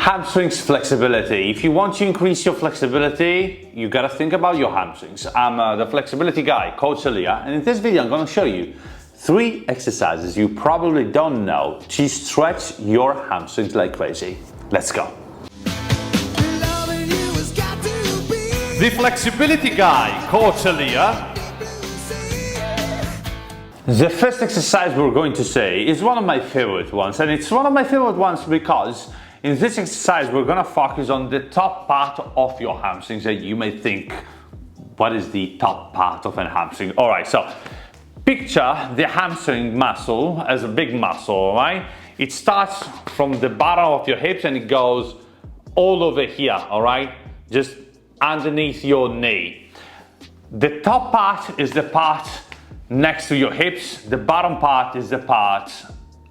Hamstrings flexibility. If you want to increase your flexibility, you gotta think about your hamstrings. I'm the flexibility guy, Coach Elia, and in this video I'm gonna show you 3 exercises you probably don't know to stretch your hamstrings like crazy. Let's go. The flexibility guy, Coach Elia. The first exercise we're going to say is one of my favorite ones, and it's one of my favorite ones because in this exercise we're gonna focus on the top part of your hamstrings. And you may think, what is the top part of a hamstring? All right, so picture the hamstring muscle as a big muscle, all right? It starts from the bottom of your hips and it goes all over here, all right? Just underneath your knee. The top part is the part next to your hips. The bottom part is the part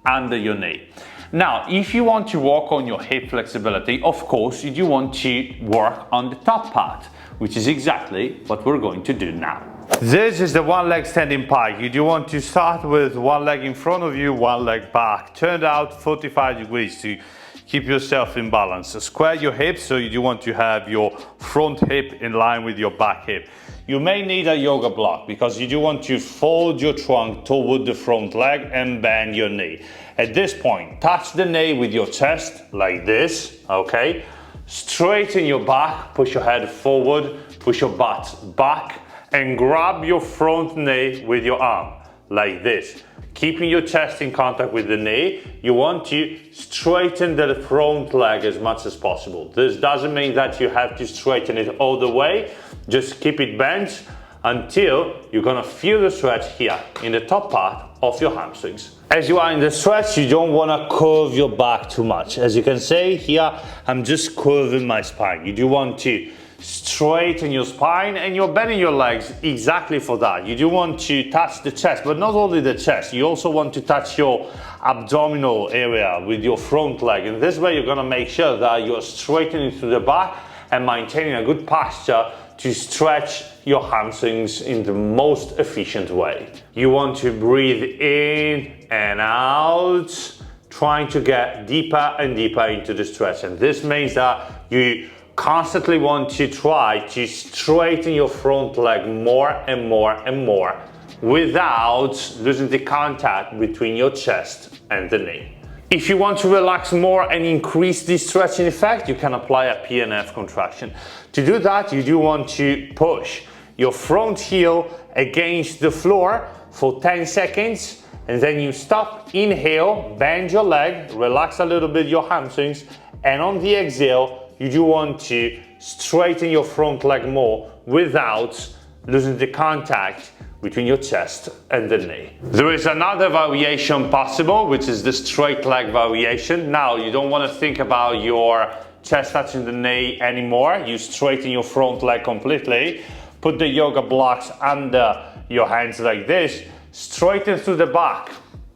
under your knee. Now, if you want to work on your hip flexibility, of course, you do want to work on the top part, which is exactly what we're going to do now. This is the one leg standing pike. You do want to start with one leg in front of you, one leg back, turned out 45 degrees to keep yourself in balance. So square your hips, so you do want to have your front hip in line with your back hip. You may need a yoga block because you do want to fold your trunk toward the front leg and bend your knee. At this point, touch the knee with your chest like this, okay? Straighten your back, push your head forward, push your butt back, and grab your front knee with your arm like this. Keeping your chest in contact with the knee, you want to straighten the front leg as much as possible. This doesn't mean that you have to straighten it all the way. Just keep it bent until you're gonna feel the stretch here in the top part of your hamstrings. As you are in the stretch, you don't wanna curve your back too much. As you can see here, I'm just curving my spine. You do want to straighten your spine and you're bending your legs exactly for that. You do want to touch the chest, but not only the chest, you also want to touch your abdominal area with your front leg. And this way you're gonna make sure that you're straightening through the back and maintaining a good posture to stretch your hamstrings in the most efficient way. You want to breathe in and out, trying to get deeper and deeper into the stretch. And this means that you constantly want to try to straighten your front leg more and more and more without losing the contact between your chest and the knee. If you want to relax more and increase the stretching effect, you can apply a PNF contraction. To do that, you do want to push your front heel against the floor for 10 seconds, and then you stop, inhale, bend your leg, relax a little bit your hamstrings, and on the exhale, you do want to straighten your front leg more without losing the contact between your chest and the knee. There is another variation possible, which is the straight leg variation. Now, you don't want to think about your chest touching the knee anymore. You straighten your front leg completely. Put the yoga blocks under your hands like this. Straighten through the back.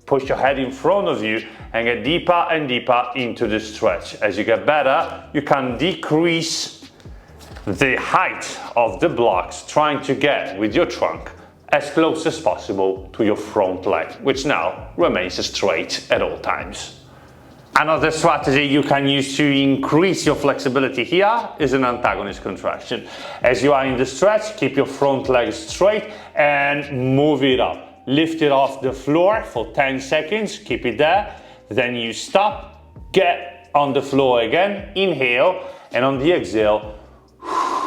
Push your head in front of you and get deeper and deeper into the stretch. As you get better, you can decrease the height of the blocks, trying to get with your trunk as close as possible to your front leg, which now remains straight at all times. Another strategy you can use to increase your flexibility here is an antagonist contraction. As you are in the stretch, keep your front leg straight and move it up. Lift it off the floor for 10 seconds, keep it there, then you stop, get on the floor again, inhale, and on the exhale,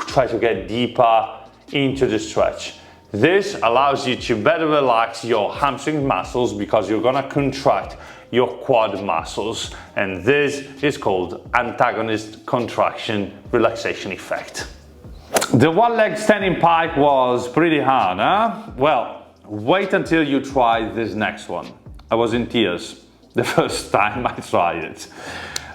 try to get deeper into the stretch. This allows you to better relax your hamstring muscles because you're gonna contract your quad muscles, and this is called antagonist contraction relaxation effect. The one leg standing pike was pretty hard, huh? Well, wait until you try this next one. I was in tears the first time I tried it.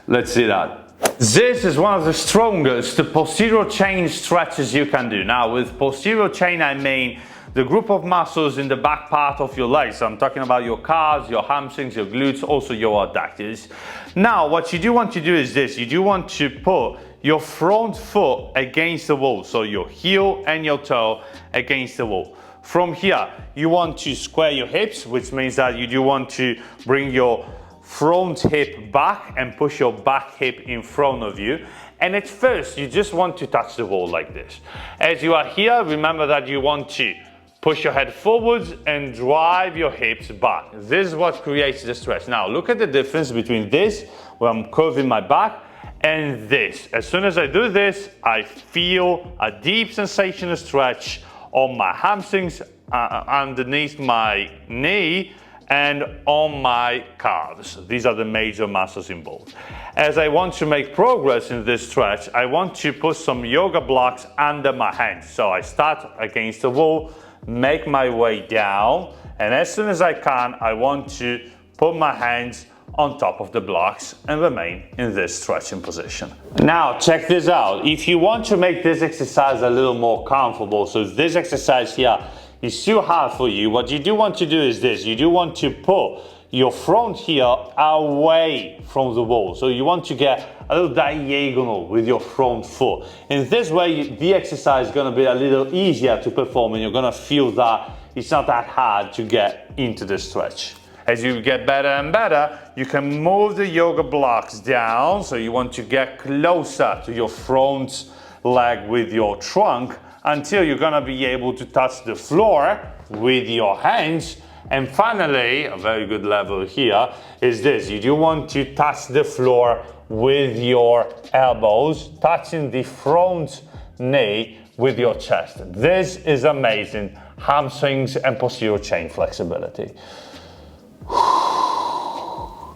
Let's see that. This is one of the strongest posterior chain stretches you can do. Now, with posterior chain, I mean the group of muscles in the back part of your legs. So I'm talking about your calves, your hamstrings, your glutes, also your adductors. Now, what you do want to do is this. You do want to put your front foot against the wall. So your heel and your toe against the wall. From here, you want to square your hips, which means that you do want to bring your front hip back and push your back hip in front of you. And at first, you just want to touch the wall like this. As you are here, remember that you want to push your head forwards and drive your hips back. This is what creates the stretch. Now, look at the difference between this, where I'm curving my back, and this. As soon as I do this, I feel a deep sensation of stretch on my hamstrings, underneath my knee, and on my calves. These are the major muscles involved. As I want to make progress in this stretch, I want to put some yoga blocks under my hands. So I start against the wall, make my way down, and as soon as I can, I want to put my hands on top of the blocks and remain in this stretching position. Now, check this out. If you want to make this exercise a little more comfortable, so this exercise here is too hard for you, what you do want to do is this. You do want to pull your front heel away from the wall. So you want to get a little diagonal with your front foot. In this way, the exercise is going to be a little easier to perform, and you're going to feel that it's not that hard to get into the stretch. As you get better and better, you can move the yoga blocks down. So you want to get closer to your front leg with your trunk until you're gonna be able to touch the floor with your hands. And finally, a very good level here is this. You do want to touch the floor with your elbows, touching the front knee with your chest. This is amazing. Hamstrings and posterior chain flexibility.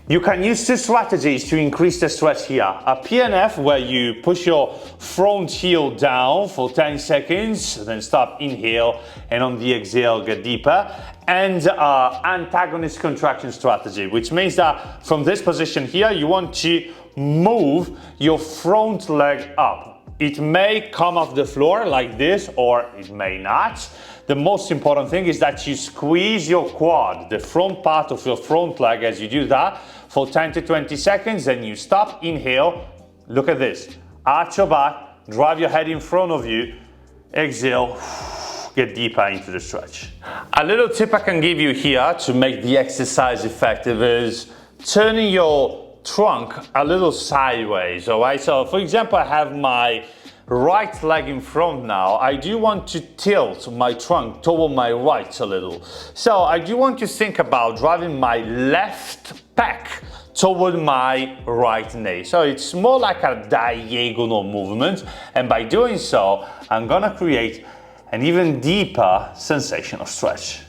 You can use two strategies to increase the stretch here. A PNF, where you push your front heel down for 10 seconds, then stop, inhale, and on the exhale, get deeper. And antagonist contraction strategy, which means that from this position here, you want to move your front leg up. It may come off the floor like this, or it may not. The most important thing is that you squeeze your quad, the front part of your front leg, as you do that for 10 to 20 seconds, then you stop, inhale, look at this, arch your back, drive your head in front of you, exhale, get deeper into the stretch. A little tip I can give you here to make the exercise effective is turning your trunk a little sideways, all right? So for example, I have my right leg in front now. I do want to tilt my trunk toward my right a little. So I do want to think about driving my left pec toward my right knee. So it's more like a diagonal movement. And by doing so, I'm gonna create an even deeper sensation of stretch.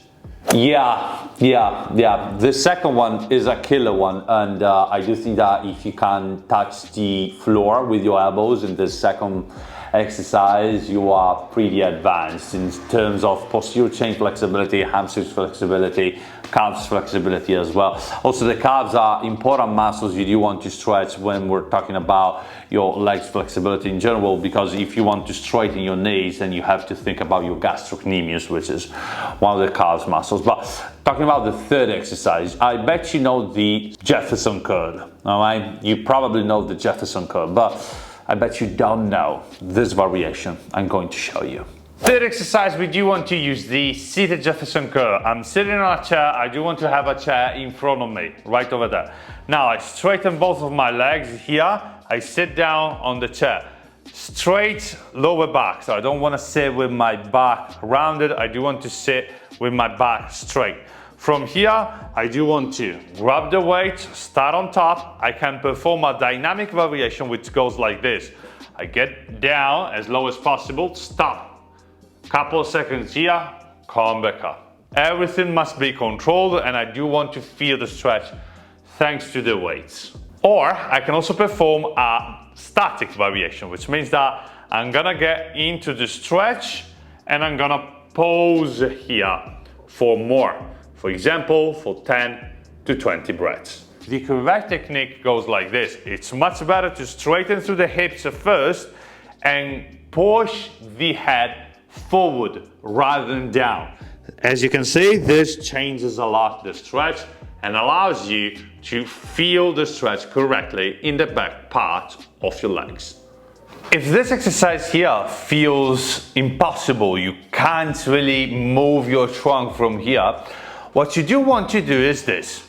Yeah. The second one is a killer one, and I do think that if you can touch the floor with your elbows in the second exercise, you are pretty advanced in terms of posterior chain flexibility, hamstring flexibility, calves flexibility as well. Also, the calves are important muscles you do want to stretch when we're talking about your legs flexibility in general, because if you want to straighten your knees, then you have to think about your gastrocnemius, which is one of the calves muscles. But talking about the third exercise, I bet you know the Jefferson curl, all right? You probably know the Jefferson curl, but I bet you don't know this variation I'm going to show you. Third exercise, we do want to use the seated Jefferson curl. I'm sitting on a chair. I do want to have a chair in front of me, right over there. Now I straighten both of my legs here. I sit down on the chair. Straight lower back. So I don't want to sit with my back rounded. I do want to sit with my back straight. From here, I do want to grab the weight, start on top. I can perform a dynamic variation which goes like this. I get down as low as possible, stop. Couple of seconds here, come back up. Everything must be controlled, and I do want to feel the stretch thanks to the weights. Or I can also perform a static variation, which means that I'm gonna get into the stretch and I'm gonna pause here for more. For example, for 10 to 20 breaths. The correct technique goes like this. It's much better to straighten through the hips first and push the head forward rather than down. As you can see, this changes a lot the stretch and allows you to feel the stretch correctly in the back part of your legs. If this exercise here feels impossible, you can't really move your trunk from here, what you do want to do is this.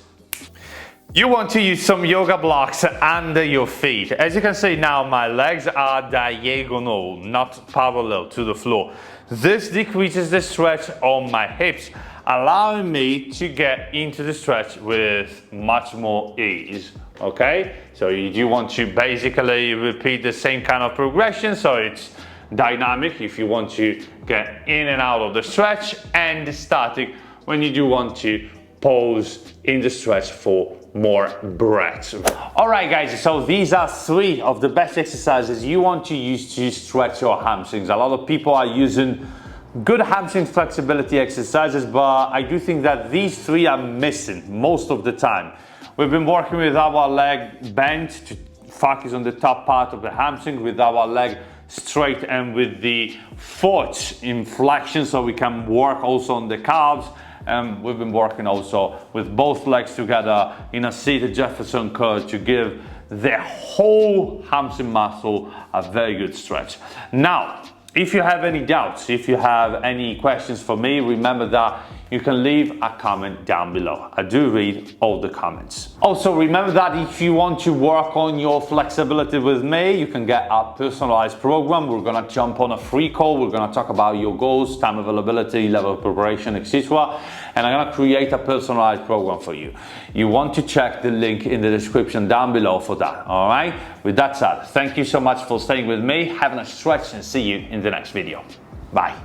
You want to use some yoga blocks under your feet. As you can see now, my legs are diagonal, not parallel to the floor. This decreases the stretch on my hips, allowing me to get into the stretch with much more ease. Okay, so you do want to basically repeat the same kind of progression, so it's dynamic if you want to get in and out of the stretch, and static when you do want to pause in the stretch for more breaths. All right, guys, so these are 3 of the best exercises you want to use to stretch your hamstrings. A lot of people are using good hamstring flexibility exercises, but I do think that these 3 are missing most of the time. We've been working with our leg bent to focus on the top part of the hamstring, with our leg straight and with the foot in flexion, so we can work also on the calves. We've been working also with both legs together in a seated Jefferson curl to give the whole hamstring muscle a very good stretch. Now, if you have any doubts, if you have any questions for me, remember that you can leave a comment down below. I do read all the comments. Also, remember that if you want to work on your flexibility with me, you can get a personalized program. We're gonna jump on a free call. We're gonna talk about your goals, time availability, level of preparation, etc. And I'm gonna create a personalized program for you. You want to check the link in the description down below for that, all right? With that said, thank you so much for staying with me, having a stretch, and see you in the next video. Bye.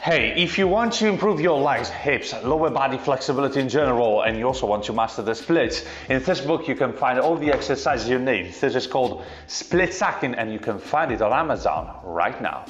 Hey, if you want to improve your legs, hips, lower body flexibility in general, and you also want to master the splits, in this book you can find all the exercises you need. This is called Split Sacking, and you can find it on Amazon right now.